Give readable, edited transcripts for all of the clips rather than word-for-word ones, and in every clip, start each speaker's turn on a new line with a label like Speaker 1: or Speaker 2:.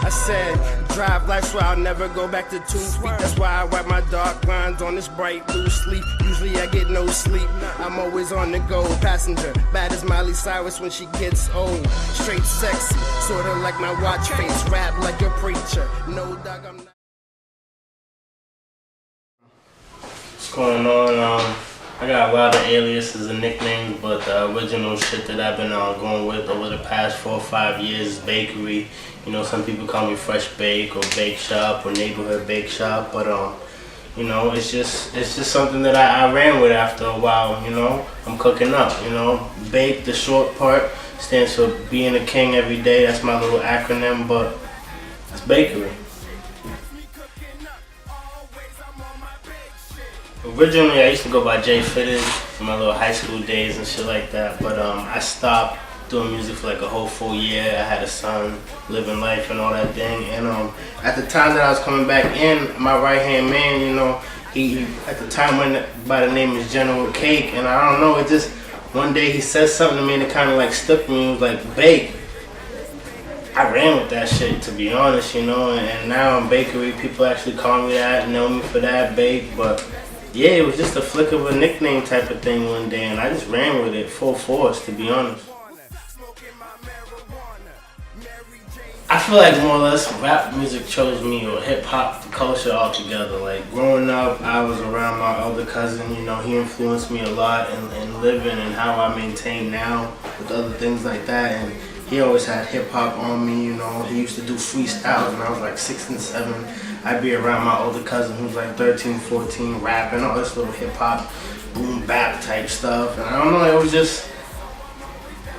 Speaker 1: I said, drive life so I'll never go back to 2 feet. That's why I wipe my dark lines on this bright blue sleep. Usually I get no sleep, I'm always on the go. Passenger, bad as Miley Cyrus when she gets old. Straight sexy, sorta like my watch face. Rap like a preacher, no dog, I'm not.
Speaker 2: What's going on? I got a lot of aliases and nicknames, but the original shit that I've been going with over the past 4 or 5 years is Bakery. You know, some people call me Fresh Bake or Bake Shop or Neighborhood Bake Shop, but you know, it's just something that I ran with after a while. You know, I'm cooking up. You know, Bake, the short part, stands for being a king every day. That's my little acronym, but it's Bakery. Originally, I used to go by Jay Fitted in my little high school days and shit like that, but I stopped doing music for like a whole full year. I had a son, living life and all that thing, and at the time that I was coming back in, my right-hand man, you know, he at the time went by the name of General Cake, and I don't know, it just, one day he said something to me and it kind of like stuck with me. It was like, Bake. I ran with that shit, to be honest, you know, and now I'm Bakery. People actually call me that, know me for that, Bake, but yeah, it was just a flick of a nickname type of thing one day, and I just ran with it full force, to be honest. I feel like more or less rap music chose me, or hip hop, the culture altogether. Like growing up, I was around my older cousin, you know, he influenced me a lot in living and how I maintain now with other things like that. And he always had hip hop on me, you know. He used to do freestyles when I was like 6 and 7. I'd be around my older cousin who's like 13, 14, rapping, all this little hip hop, boom bap type stuff. And I don't know, it was just,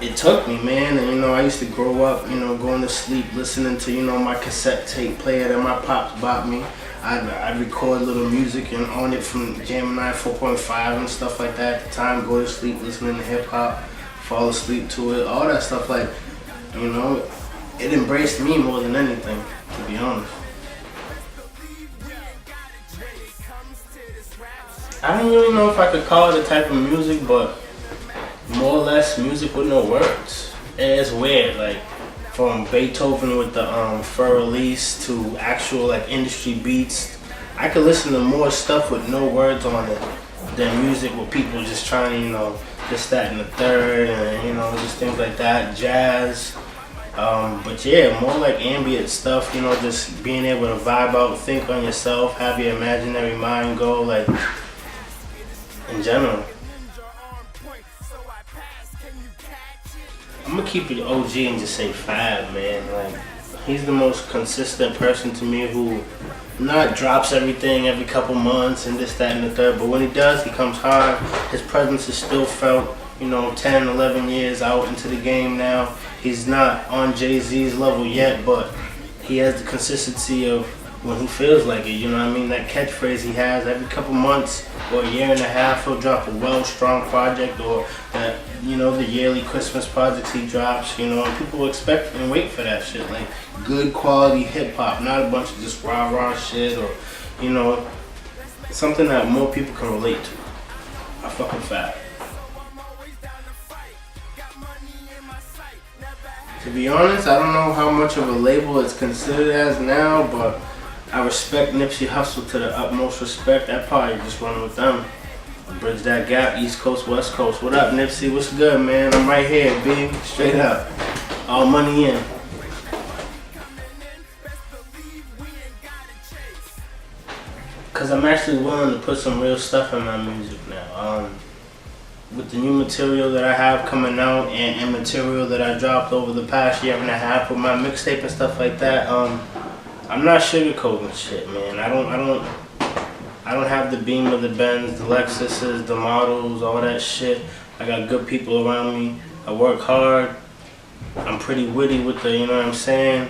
Speaker 2: it took me, man. And you know, I used to grow up, you know, going to sleep, listening to, you know, my cassette tape player that my pops bought me. I'd record little music and on it from Gemini 4.5 and stuff like that at the time, go to sleep listening to hip hop, fall asleep to it, all that stuff. Like, you know, it embraced me more than anything, to be honest. I don't really know if I could call it a type of music, but more or less music with no words. It's weird, like from Beethoven with the Fur Release to actual like industry beats. I could listen to more stuff with no words on it than music with people just trying to, you know, this, that, and the third, and you know, just things like that, jazz. But yeah, more like ambient stuff, you know, just being able to vibe out, think on yourself, have your imaginary mind go, like, in general. I'm gonna keep it OG and just say Fab, man. Like, he's the most consistent person to me who not drops everything every couple months and this, that, and the third, but when he does, he comes hard. His presence is still felt, you know, 10, 11 years out into the game now. He's not on Jay-Z's level yet, but he has the consistency of when he feels like it, you know what I mean? That catchphrase he has every couple months or a year and a half, he'll drop a well-strong project, or that, you know, the yearly Christmas projects he drops, you know, and people expect and wait for that shit, like good quality hip-hop, not a bunch of just rah-rah shit, or, you know, something that more people can relate to. I fucking Fab. To be honest, I don't know how much of a label it's considered as now, but I respect Nipsey Hussle to the utmost respect. I probably just run with them. Bridge that gap, East Coast, West Coast. What up, Nipsey? What's good, man? I'm right here, B. Straight up. All money in. Cause I'm actually willing to put some real stuff in my music now. With the new material that I have coming out and material that I dropped over the past year and a half with my mixtape and stuff like that, I'm not sugarcoating shit, man. I don't have the Beam or the Benz, the Lexuses, the models, all that shit. I got good people around me. I work hard. I'm pretty witty with the, you know what I'm saying?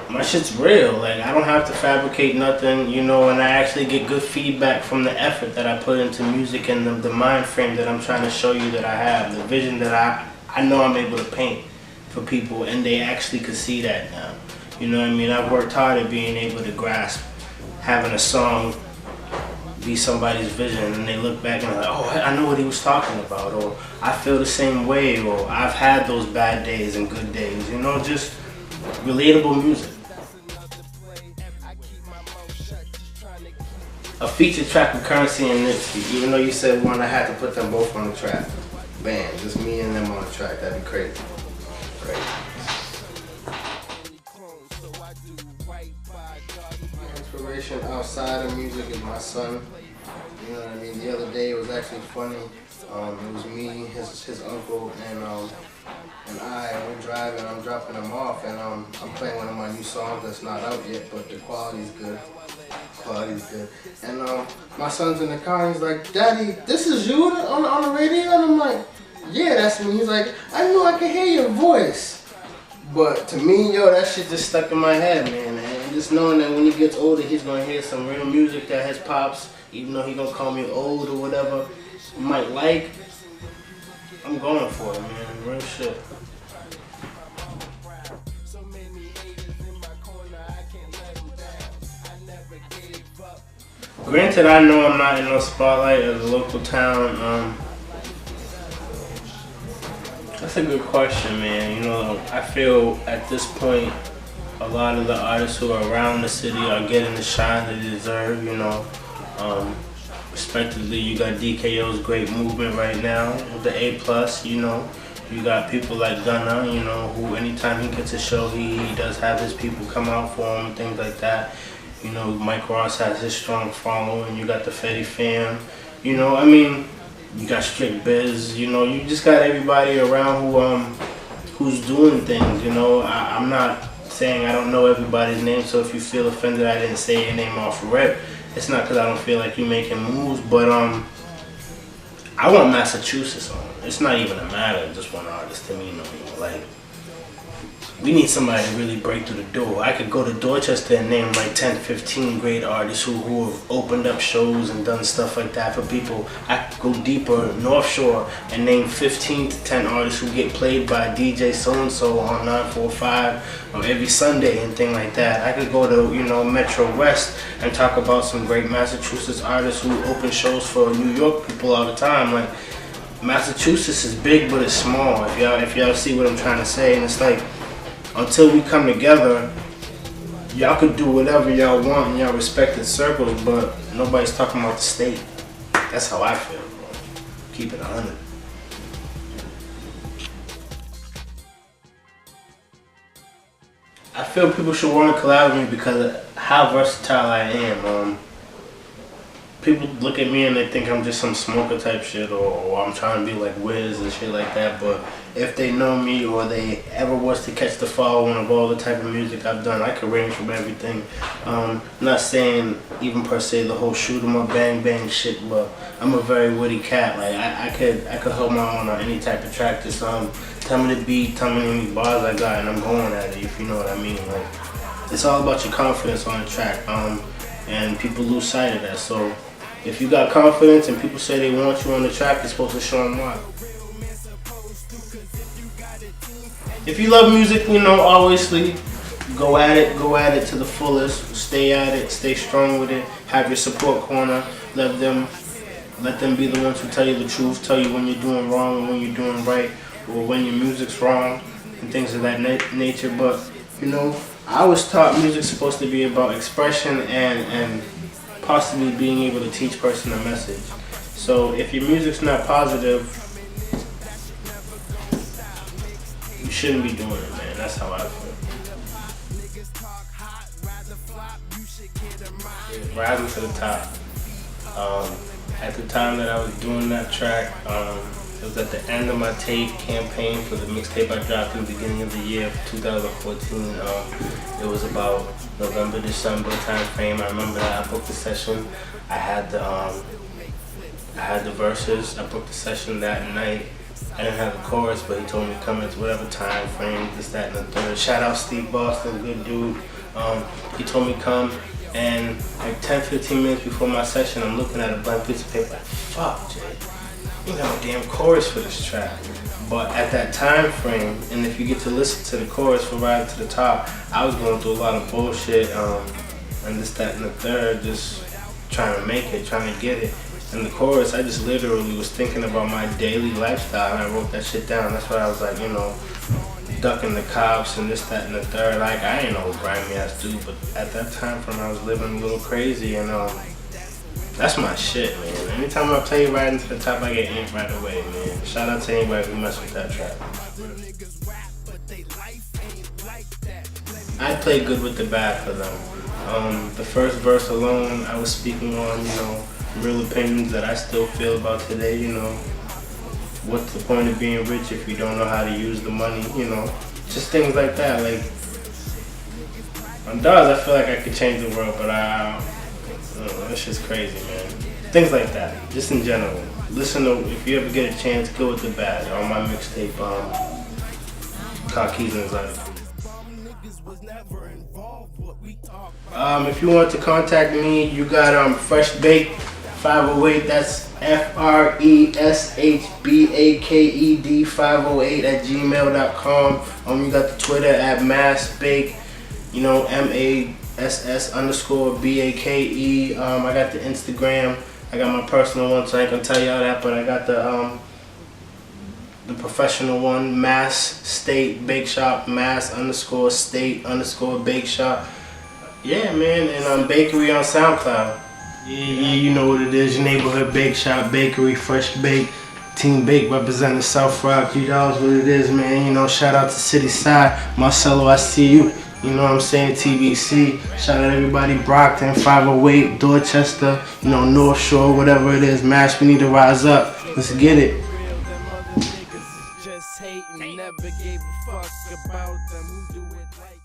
Speaker 2: My shit's real. Like, I don't have to fabricate nothing, you know, and I actually get good feedback from the effort that I put into music and the mind frame that I'm trying to show you that I have, the vision that I know I'm able to paint for people, and they actually could see that now. You know what I mean? I've worked hard at being able to grasp having a song be somebody's vision, and they look back and they're like, oh, I know what he was talking about, or I feel the same way, or I've had those bad days and good days, you know, just relatable music. A featured track with Currency and Nipsey. Even though you said one, I had to put them both on the track. Bam, just me and them on the track. That'd be crazy. Crazy. My inspiration outside of music is my son. You know what I mean? The other day it was actually funny. It was me, his uncle, and we're driving. I'm dropping him off, and I'm playing one of my new songs that's not out yet, but the quality's good. Quality's good. And my son's in the car. And he's like, "Daddy, this is you on the radio?" And I'm like, "Yeah, that's me." He's like, "I know I can hear your voice." But to me, yo, that shit just stuck in my head, man. And just knowing that when he gets older, he's gonna hear some real music that his pops, even though he gonna call me old or whatever, might like. I'm going for it, man. Real shit. Granted, I know I'm not in no spotlight as a local town. That's a good question, man. You know, I feel at this point, a lot of the artists who are around the city are getting the shine they deserve, you know. Respectively, you got DKO's great movement right now with the A+, you know. You got people like Gunna, you know, who anytime he gets a show, he does have his people come out for him, things like that. You know, Mike Ross has his strong following. You got the Fetty fam. You know, I mean, you got Strict Biz. You know, you just got everybody around who's doing things. You know, I'm not saying I don't know everybody's name. So if you feel offended, I didn't say your name off rip. It's not because I don't feel like you making moves, but I want Massachusetts on. It's not even a matter of just one artist to me no more. Like, we need somebody to really break through the door. I could go to Dorchester and name like 10, 15 great artists who have opened up shows and done stuff like that for people. I could go deeper, North Shore, and name 15 to 10 artists who get played by DJ so-and-so on 945 or every Sunday and thing like that. I could go to, you know, Metro West and talk about some great Massachusetts artists who open shows for New York people all the time. Like, Massachusetts is big, but it's small. If y'all see what I'm trying to say, and it's like, until we come together, y'all could do whatever y'all want in y'all respected circles, but nobody's talking about the state. That's how I feel, bro. Keep it 100. I feel people should want to collab with me because of how versatile I am. People look at me and they think I'm just some smoker type shit, or I'm trying to be like Wiz and shit like that, but if they know me or they ever was to catch the following of all the type of music I've done, I could range from everything. Not saying even per se the whole shoot 'em up bang bang shit, but I'm a very witty cat. Like I could hold my own on any type of track. Just tell me the beat, tell me how many bars I got, and I'm going at it, if you know what I mean. Like, it's all about your confidence on the track, and people lose sight of that. So if you got confidence and people say they want you on the track, you're supposed to show them why. If you love music, you know, obviously, go at it to the fullest. Stay at it, stay strong with it. Have your support corner. Let them be the ones who tell you the truth, tell you when you're doing wrong and when you're doing right, or when your music's wrong, and things of that nature. But, you know, I was taught music's supposed to be about expression and possibly being able to teach person a message. So if your music's not positive, you shouldn't be doing it, man. That's how I feel. Rising to the top. At the time that I was doing that track, it was at the end of my tape campaign for the mixtape I dropped in the beginning of the year, 2014. It was about November, December time frame. I remember that I booked the session. I had the verses. I booked the session that night. I didn't have the chorus, but he told me to come into whatever time frame, this, that, and the third. Shout out Steve Boston, good dude. He told me come, and like 10, 15 minutes before my session, I'm looking at a blank piece of paper like, fuck, Jay, you got no damn chorus for this track. But at that time frame, and if you get to listen to the chorus for Ride to the Top, I was going through a lot of bullshit, and this, that, and the third, just trying to make it, trying to get it. And the chorus, I just literally was thinking about my daily lifestyle, and I wrote that shit down. That's why I was like, you know, ducking the cops and this, that, and the third. Like, I ain't no grimy ass dude, but at that time frame, I was living a little crazy, and that's my shit, man. Anytime I play right into the top, I get inked right away, man. Shout out to anybody who mess with that track. I play good with the bad for them. The first verse alone, I was speaking on, real opinions that I still feel about today, What's the point of being rich if you don't know how to use the money, Just things like that. Like, on dollars, I feel like I could change the world, but it's just crazy, man. Things like that, just in general. Listen to, if you ever get a chance, go with the bad on my mixtape, Keys and Exotic. If you want to contact me, you got Fresh Baked 508. That's FRESHBAKED 508 at gmail.com. You got the Twitter at MassBake, MASS_BAKE. I got the Instagram. I got my personal one, so I ain't gonna tell y'all that, but I got the professional one, Mass State Bake Shop, Mass_State_Bake Shop. Yeah, man, and bakery on SoundCloud. Yeah, you know what it is. Your neighborhood bake shop, bakery, fresh bake, Team Bake representing South Rock. You know what it is, man. Shout out to City Side, Marcelo, I see you. You know what I'm saying, TBC. Shout out everybody, Brockton, 508, Dorchester, North Shore, whatever it is. Mash, we need to rise up. Let's get it.
Speaker 1: Just hate and never gave a fuck about them who do it like